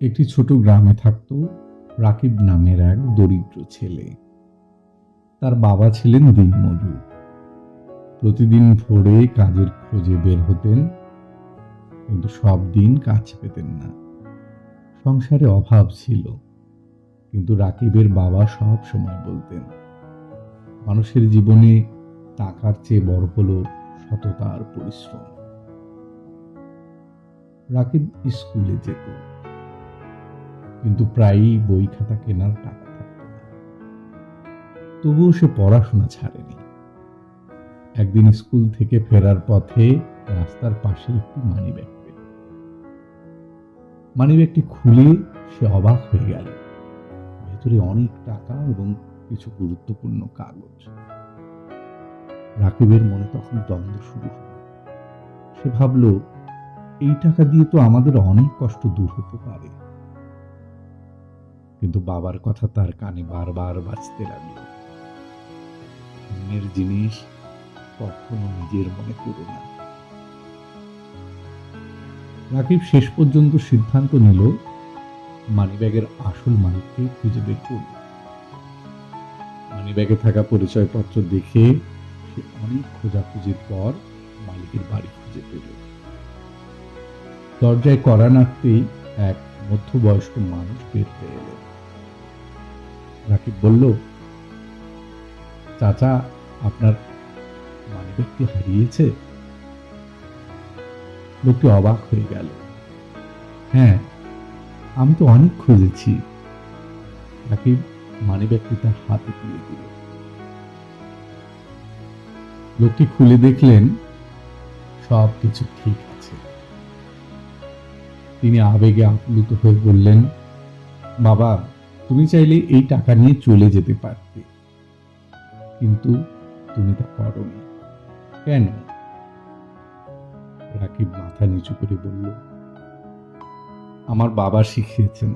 একটি ছোট গ্রামে থাকত রাকিব নামের এক দরিদ্র ছেলে। তার বাবা ছিলেন দিনমজুর। প্রতিদিন ভোরে কাজের খোঁজে বের হতেন, কিন্তু সব দিন কাজ পেতেন না। সংসারে অভাব ছিল, কিন্তু রাকিবের বাবা সব সময় বলতেন, মানুষের জীবনে টাকার চেয়ে বড় হলো সততা আর পরিশ্রম। রাকিব স্কুলে যেত, কিন্তু প্রায়ই বই খাতা কেনার টাকা থাকত না। তবুও সে পড়াশোনা ছাড়েনি। একদিন স্কুল থেকে ফেরার পথে রাস্তার পাশে একটি মানিব্যাগ পেল। মানিব্যাগটি খুলে সে অবাক হয়ে গেল। ভেতরে অনেক টাকা এবং কিছু গুরুত্বপূর্ণ কাগজ। রাকিবের মনে তখন দ্বন্দ্ব শুরু হলো। সে ভাবল, এই টাকা দিয়ে তো আমাদের অনেক কষ্ট দূর হতে পারে। কিন্তু বাবার কথা তার কানে বারবার বাজতে লাগলো, অন্যের জিনিস কখনো নিজের মনে করো না। রাকিব শেষ পর্যন্ত সিদ্ধান্ত নিল, মানিব্যাগের আসল মালিককে খুঁজে বের করবে। মানিব্যাগে থাকা পরিচয়পত্র দেখে সে অনেক খোঁজাখুঁজির পর মালিকের বাড়ি খুঁজে পেল। দরজায় কড়া নাড়তেই এক মধ্যবয়স্ক মানুষ বের হয়ে এলেন। রাকিব বলল, চাচা, আপনার মানিব্যাগটি হারিয়েছে? লোকটি অবাক হয়ে গেল। হ্যাঁ, আমি তো অনেক খুঁজেছি। রাকিব মানিব্যাগটি তার হাতে তুলে দিল। লোকটি খুলে দেখলেন সব কিছু ঠিক আছে। তিনি আবেগে আপ্লুত হয়ে বললেন, বাবা, তুমি চাইলে এই টাকা নিয়ে চলে যেতে পারতে, কিন্তু তুমি তা করোনি। কেন? রাকিব মাথা নিচু করে বলল, আমার বাবা শিখিয়েছেন,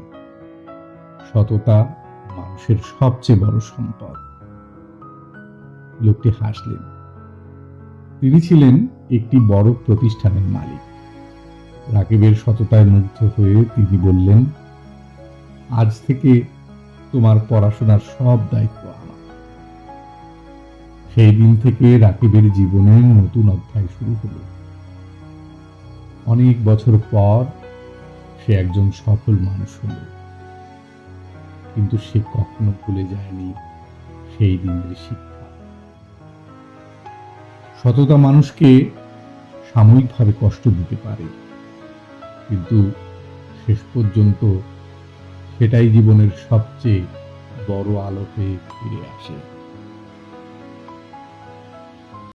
সততা মানুষের সবচেয়ে বড় সম্পদ। লোকটি হাসলেন। তিনি ছিলেন একটি বড় প্রতিষ্ঠানের মালিক। রাকিবের সততায় মুগ্ধ হয়ে তিনি বললেন, আজ থেকে তোমার পড়াশোনার সব দায়িত্ব আমার। সেই দিন থেকে রাকিবের জীবনে নতুন অধ্যায় শুরু হলো। অনেক বছর পর সে একজন সফল মানুষ হল, কিন্তু সে কখনো ভুলে যায়নি সেই দিনের শিক্ষা। সততা মানুষকে সাময়িকভাবে কষ্ট দিতে পারে, কিন্তু শেষ পর্যন্ত সেটাই জীবনের সবচেয়ে বড় আলো হয়ে ফিরে আসে।